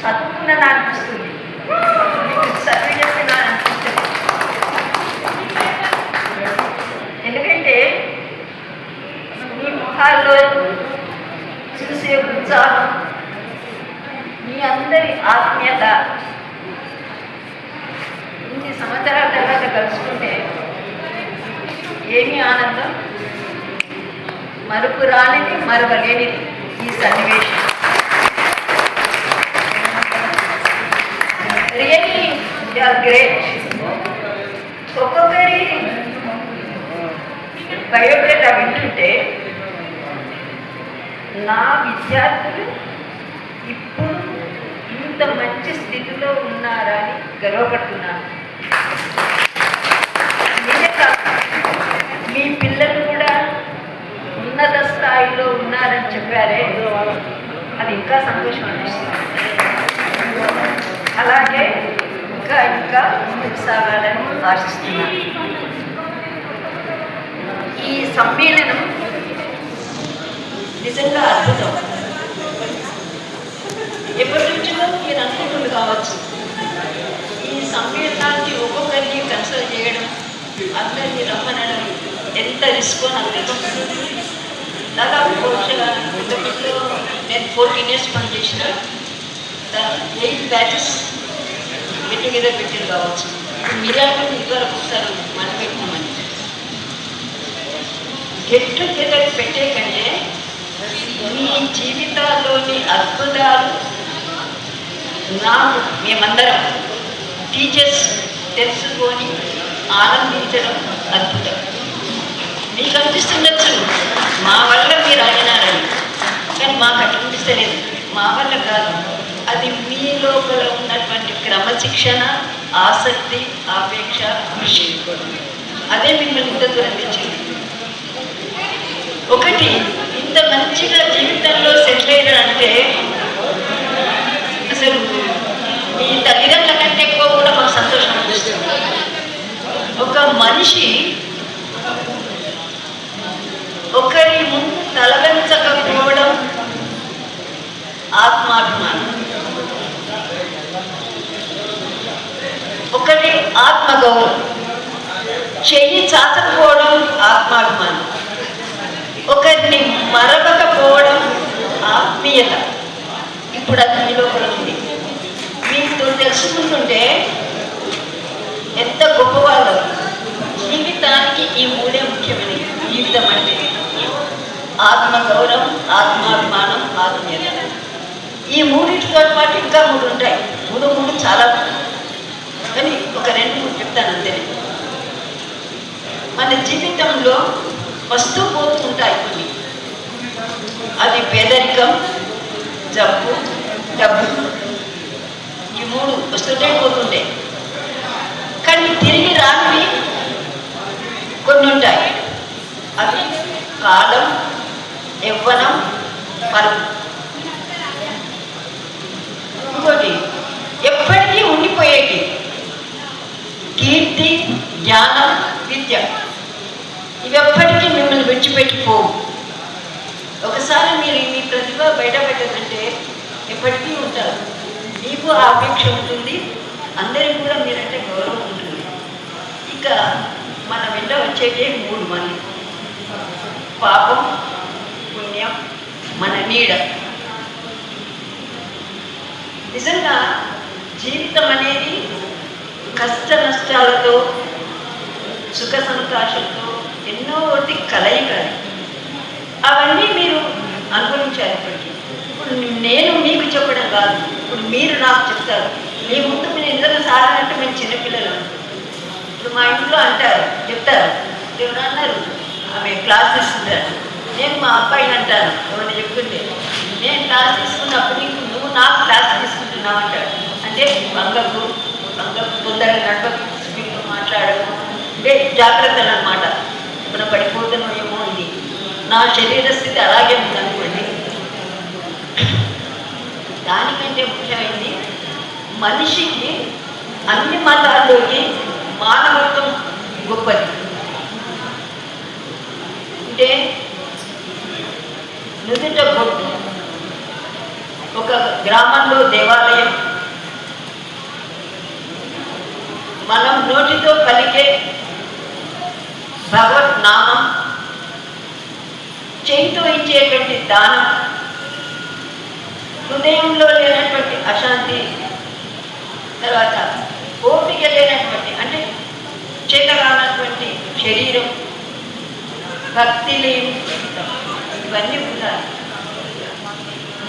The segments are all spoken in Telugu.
చదువుకున్న అనిపిస్తుంది, చదివి చెప్పిన అనిపిస్తుంది. ఎందుకంటే మీ ముఖాల్లో చూసే ఉత్సాహం, మీ అందరి ఆత్మీయత ఇన్ని సంవత్సరాల తర్వాత కలుసుకుంటే ఏమి ఆనందం, మరుపు రానిది మరవలేనిది ఈ సన్నివేశం. Really they are great. ఒక్కొక్కరి బయోడేటా వింటుంటే నా విద్యార్థులు ఇప్పుడు ఇంత మంచి స్థితిలో ఉన్నారని గర్వపడుతున్నాను. మీ పిల్లలు కూడా ఉన్నత స్థాయిలో ఉన్నారని చెప్పారే, అది ఇంకా సంతోషం అనిపిస్తుంది. అలాగే ఇంకా ఇంకా ముందుకు సాగాలని ఆశిస్తున్నాను. ఈ సమ్మేళనం నిజంగా అద్భుతం. ఎప్పటి నుంచో మీరు అనుకుంటుంది కావచ్చు, ఈ సమ్మేళనానికి ఒక్కొక్కరిని కన్సల్ట్ చేయడం, అందరినీ రమ్మనడం ఎంత రిస్క్ నాకు తెలియదు. దాదాపు బహుశా ఇంతకుముందు నేను 14 years పనిచేసిన 8 బ్యాచెస్ గెట్ టుగెదర్ పెట్టింది కావచ్చు. మీరంటే ఇదివరకు ఒకసారి మనం పెట్టుకోమని గెట్ టుగెదర్ పెట్టే కంటే మీ జీవితాల్లోని అద్భుతాలు నాకు మేమందరం టీచర్స్ తెలుసుకొని ఆనందించడం అద్భుతం. మీకు అనిపిస్తుండొచ్చు మా వల్ల మీరు అయినారని, కానీ మాకు అట్లా అనిపిస్తలేదు. మా వల్ల కాదు, అది మీ లోపల ఉన్నటువంటి క్రమశిక్షణ, ఆసక్తి, ఆపేక్ష, కృషి, అదే మిమ్మల్ని ఇంత దూరం తెచ్చింది. ఒకటి ఇంత మంచిగా జీవితంలో సెటిల్ అయ్యారంటే అసలు మీ తల్లిదండ్రుల కంటే ఎక్కువ కూడా మాకు సంతోషం అనిపిస్తుంది. ఒక మనిషి ఒకరి ముందు తలవంచకపోవడం ఆత్మాభిమానం, ఒకరి ఆత్మగౌరవం, చెయ్యి చాచకపోవడం ఆత్మాభిమానం, ఒకరిని మరవకపోవడం ఆత్మీయత. ఇప్పుడు అది మీ లోపల ఉంది. మీకు తెలుసుకుంటుంటే ఎంత గొప్పవాళ్ళు. జీవితానికి ఈ మూడే ముఖ్యమైనవి. జీవితం అంటే ఆత్మగౌరవం, ఆత్మాభిమానం, ఆత్మీయత. ఈ మూడింటితో పాటు ఇంకా 3 ఉంటాయి. 3 చాలా, కానీ ఒక 2 చెప్తాను అంతే. మన జీవితంలో వస్తూ పోతూ ఉంటాయి కొన్ని. అది పేదరికం, జబ్బు, డబ్బు. ఈ 3 వస్తుంటే పోతుంటాయి. కానీ తిరిగి రానివి కొన్ని ఉంటాయి. అవి కాలం, యవ్వనం, పరుగు. ఇంకోటి ఎప్పటికీ ఉండిపోయేటి కీర్తి, జ్ఞానం, విద్య. ఇవెప్పటికీ మిమ్మల్ని విడిచిపెట్టిపోవు. ఒకసారి మీరు మీ ప్రతిభ బయటపెట్టదంటే ఎప్పటికీ ఉంటారు. మీకు ఆపేక్ష ఉంటుంది, అందరికీ కూడా మీరంటే గౌరవం ఉంటుంది. ఇక మన వెంట వచ్చేటే 3 మళ్ళీ: పాపం, పుణ్యం, మన నీడ. నిజంగా జీవితం అనేది కష్ట నష్టాలతో, సుఖ సంతోషంతో ఎన్నో ఒకటి కలయికలు. అవన్నీ మీరు అనుభవించారు ఇప్పటికీ. ఇప్పుడు నేను మీకు చెప్పడం కాదు, ఇప్పుడు మీరు నాకు చెప్తారు. మీ ముందు మీరు నిజంగా సాధారణంటే మేము చిన్నపిల్లలు. ఇప్పుడు మా ఇంట్లో అంటారు, చెప్తారు, ఎవరు అన్నారు, ఆమె క్లాస్ తీసుకుంటారు. నేను మా అబ్బాయిని అంటాను, ఎవరిని చెప్తుంటే, నేను క్లాస్ తీసుకున్నప్పుడు నువ్వు నాకు క్లాస్ తీసుకుంటున్నావు అంటాడు. అంటే వంగకు తొందరగా నడవకు, స్పీడ్గా మాట్లాడకు, అంటే జాగ్రత్తలు అన్నమాట. మనం పడిపోతానో ఏమో ఇది. నా శరీర స్థితి అలాగే ఉందనుకోండి. దానికంటే ముఖ్యమైనది మనిషికి అన్ని మతాల్లోకి మానవత్వం గొప్పది. అంటే నుదుట బొట్టు ఒక గ్రామంలో దేవాలయం, మనం నోటితో పలికే భగవత్ నామం, చేతితో ఇచ్చేటువంటి దానం, హృదయంలో లేనటువంటి అశాంతి, తర్వాత ఓపిక లేనటువంటి అంటే చేతగానటువంటి శరీరం, భక్తి లేని జీవితం, ఇవన్నీ కూడా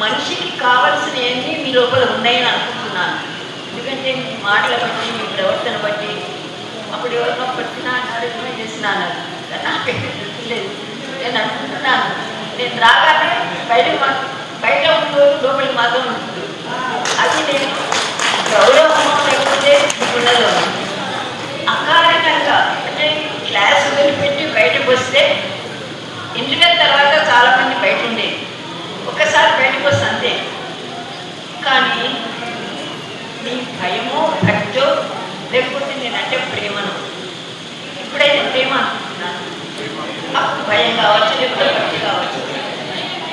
మనిషికి కావలసినవన్నీ మీ లోపల ఉన్నాయని అనుకుంటున్నాను. ఎందుకంటే మీ మాటల బట్టి, మీ ప్రవర్తన బట్టి, అప్పుడు ఎవరినో పట్టినా అన్నాడు, ఏమో చేసినా అన్నారు, నాకైతే తెలియలేదు. నేను అనుకుంటున్నాను, నేను రాగానే బయట ఉందో లోపలికి మాత్రం ఉంటుంది. అది నేను గౌరవం లేకపోతే ఉండదు. అకారణంగా అంటే క్లాస్ వదిలిపెట్టి బయటకు వస్తే ఇంటికి తర్వాత చాలామంది బయట ఉండేది, ఒక్కసారి బయటకు వస్తే అంతే. కానీ మీ భయమో భక్తో లేకపోతే నేనంటే ప్రేమను, ఇప్పుడైతే ప్రేమ అనుకుంటున్నాను, అప్పుడు భయం కావచ్చు, లేకపోతే భక్తి కావచ్చు.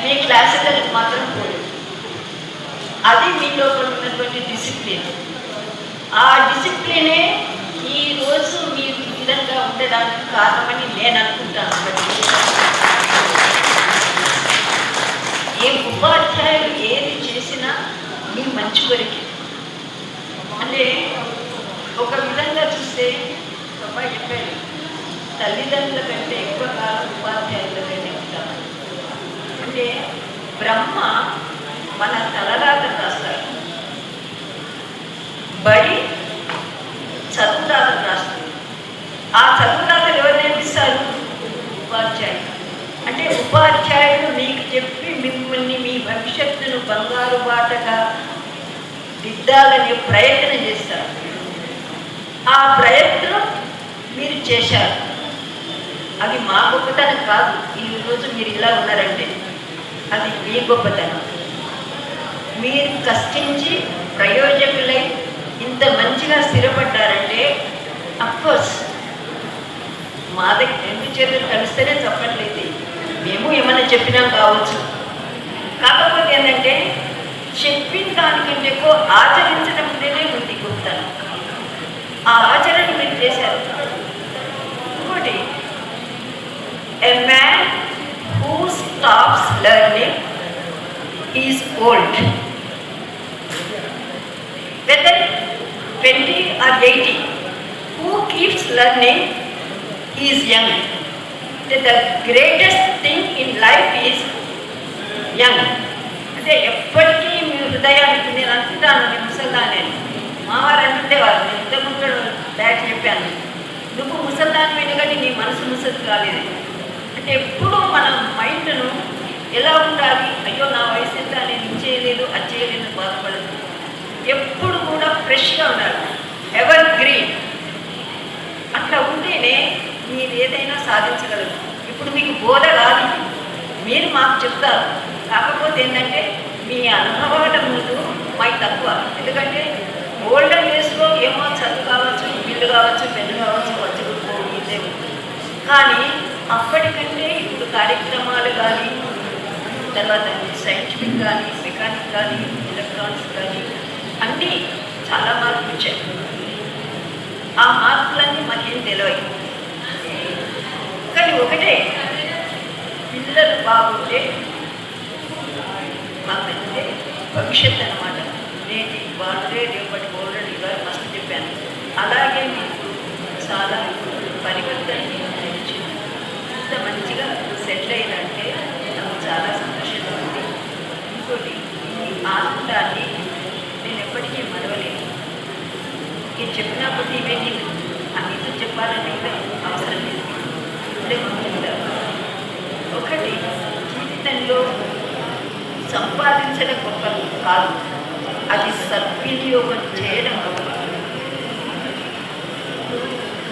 మీ క్లాసికల్కి మాత్రం పోదు. అది మీ లోపల ఉన్నటువంటి డిసిప్లిన్. ఆ డిసిప్లినే ఈరోజు మీరు ఈ విధంగా ఉండడానికి కారణమని నేను అనుకుంటాను. ఏ ఉపాధ్యాయులు ఏది చేసినా మీ మంచి కొరికి. అంటే ఒక విధంగా చూస్తే అబ్బాయి చెప్పాడు, తల్లిదండ్రుల కంటే ఎక్కువ కాలం ఉపాధ్యాయుల కంటే ఉంటారు. అంటే బ్రహ్మ మన తలరాత రాస్తాడు, బడి చదువురాతలు రాస్తుంది. ఆ చదువురాతలు ఎవరు నేర్పిస్తారు? ఉపాధ్యాయులు. అంటే ఉపాధ్యాయులు మీకు చెప్పి మిమ్మల్ని మీ భవిష్యత్తును బంగారు బాటగా దిద్దాలనే ప్రయత్నం చేస్తారు. ఆ ప్రయత్నం మీరు చేశారు. అది మా గొప్పతనం కాదు. ఈరోజు మీరు ఇలా ఉన్నారంటే అది మీ గొప్పతనం. మీరు కష్టించి ప్రయోజకులై ఇంత మంచిగా స్థిరపడ్డారంటే అఫ్కోర్స్ మా దగ్గర రెండు చేతులు కలిస్తేనే చెప్పట్లేదు. మేము ఏమైనా చెప్పినా కావచ్చు. కాకపోతే ఏంటంటే చెప్పిన దానికంటే ఎక్కువ ఆచరించడం మీదనే ఉంది గొప్పతనం. ఆ ఆచరణ మీరు చేశారు. ఇంకోటి, a man who stops learning is old. whether 20 or 80, who keeps learning is young. The greatest thing in life is young. అంటే ఎప్పటికీ మీ హృదయానికి, నేను అనుకుంటాను ముసల్దానే, మావారు అంటుండేవారు, నేను ఇంతకుముందు బ్యాక్ చెప్పాను, నువ్వు ముసల్దాని ఎందుకంటే నీ మనసు ముసలి కాలేదు. అంటే ఎప్పుడూ మన మైండ్ను ఎలా ఉండాలి, అయ్యో నా వయసు ఎంత, నేను ఇది చేయలేదు అది చేయలేదు బాధపడదు. ఎప్పుడు కూడా ఫ్రెష్గా ఉండాలి, ఎవర్ గ్రీన్. అట్లా ఉంటేనే మీరు ఏదైనా సాధించగలరు. ఇప్పుడు మీకు బోధ కాదు, మీరు మాకు చెప్తారు. కాకపోతే ఏంటంటే మీ అనుభవాల ముందు మాకు తక్కువ. ఎందుకంటే ఓల్డెన్ డేస్లో ఏమో చదువు కావచ్చు, బిల్లు కావచ్చు, పెన్ను కావచ్చు, వచ్చి ఇదే ఉంది. కానీ అప్పటికంటే ఇప్పుడు కార్యక్రమాలు కానీ, తర్వాత సైంటిఫిక్ కానీ, మెకానిక్ కానీ, ఎలక్ట్రానిక్స్ కానీ అన్నీ చాలా మార్పులు వచ్చాయి. ఆ మార్పులన్నీ మాకేం తెలియదు. కానీ ఒకటే, పిల్లలు బాగుంటే మాకంటే భవిష్యత్తు అన్నమాట. నేటి వాళ్ళే రేపటి ఓల్రెడీ గారు ఫస్ట్ చెప్పాను. అలాగే మీకు చాలా పరివర్తన వచ్చింది. ఇంత మంచిగా సెటిల్ అయిందంటే నాకు చాలా సంతోషంగా ఉంది. ఇంకోటి, ఈ ఆనందాన్ని నేను ఎప్పటికీ మరవలేదు. ఇది చెప్పిన కొద్ది ఇవన్నీ అన్నితో చెప్పాలని అవసరం లేదు. ఇప్పుడే చెప్తాను. ఒకటి, జీవితంలో సంపాదించడం గొప్ప కాదు, అది సద్వినియోగం చేయడం గొప్ప.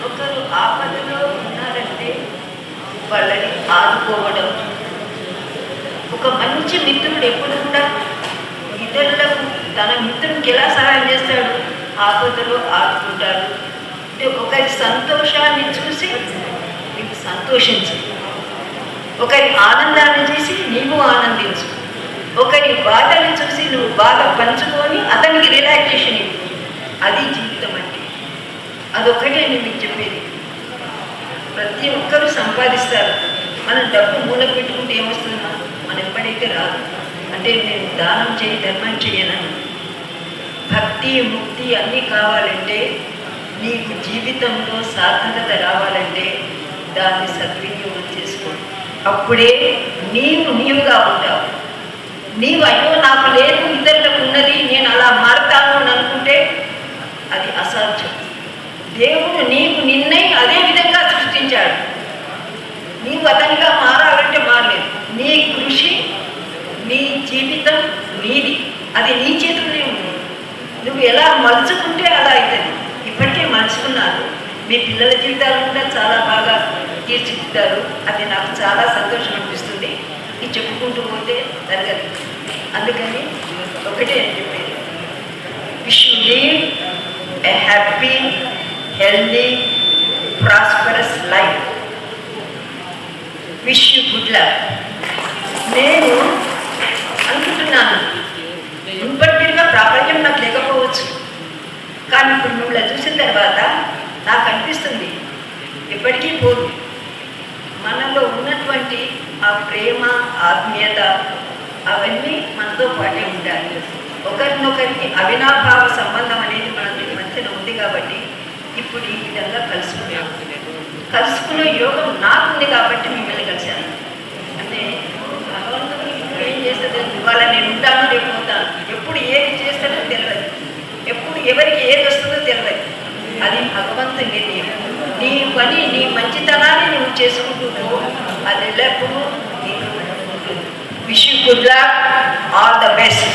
ఒకరు ఆపదలో ఉన్నారంటే వాళ్ళని ఆదుకోవడం. ఒక మంచి మిత్రుడు ఎప్పుడు కూడా ఇతరులకు, తన మిత్రుడికి ఎలా సహాయం చేస్తాడు, ఆపదలో ఆదుకుంటాడు. అంటే ఒకరి సంతోషాన్ని చూసి నీకు సంతోషించు, ఒకరి ఆనందాన్ని చూసి నీవు ఆనందించు. ఒకరి బాధను చూసి నువ్వు బాగా పంచుకొని అతనికి రిలాక్సేషన్ ఇవ్వు. అది జీవితం అంటే. అదొక్కటే నేను మీకు చెప్పేది. ప్రతి ఒక్కరూ సంపాదిస్తారు. మనం డబ్బు మూల పెట్టుకుంటే ఏమొస్తుంది? మనం ఎప్పుడైతే రాదు. అంటే నేను దానం చేయి, ధర్మం చేయనని. భక్తి, ముక్తి అన్నీ కావాలంటే, నీకు జీవితంలో సార్థకత రావాలంటే దాన్ని సద్వినియోగం చేసుకో. అప్పుడే నీవుగా ఉంటావు. నీవు అయ్యో నాకు లేదు, ఇతరులకు ఉన్నది, నేను అలా మారుతాను అని అనుకుంటే అది అసాధ్యం. దేవుడు నీకు నిన్నే అదే విధంగా సృష్టించాడు. నీవు అతనిగా మారాలంటే మారలేదు. నీ కృషి, నీ జీవితం నీది. అది నీ చేతుల్లోనే ఉంది. నువ్వు ఎలా మలుచుకుంటే అలా అవుతుంది. ఇప్పటికే మలుచుకున్నారు. మీ పిల్లల జీవితాలు కూడా చాలా బాగా తీర్చిదిద్దారు. అది నాకు చాలా సంతోషం అనిపిస్తుంది. ఇది చెప్పుకుంటూ పోతే జరగదు. అందుకని ఒకటే అని చెప్పేది, wish you leave a happy, healthy, prosperous life. Wish you good luck. నేను అనుకుంటున్నాను, మున్పటిగా ప్రాబల్యం నాకు లేకపోవచ్చు, కానీ ఇప్పుడు మిమ్మల్ని చూసిన తర్వాత నాకు అనిపిస్తుంది ఎప్పటికీ పోదు. మనలో ఉన్నటువంటి ఆ ప్రేమ, ఆత్మీయత అవన్నీ మనతో పాటే ఉండాలి. ఒకరినొకరికి అవినాభావ సంబంధం అనేది మన మధ్యన ఉంది. కాబట్టి ఇప్పుడు ఈ విధంగా కలుసుకునే యోగం నాకుంది కాబట్టి మిమ్మల్ని కలిశాను. అంటే భగవంతుడు ఏం చేస్తుంది, ఇవాళ నేను ఉంటానో రేపు పోతాను, ఎప్పుడు ఏది చేస్తానో తెలియదు, ఎప్పుడు ఎవరికి ఏది వస్తుందో తెలియదు. అది భగవంతుని నిర్ణయం. నీ పని, నీ మంచితనాన్ని నువ్వు చేసుకుంటూ అది ఎల్లప్పుడూ నీకు ఉంటుంది. Wish you good luck, all the best.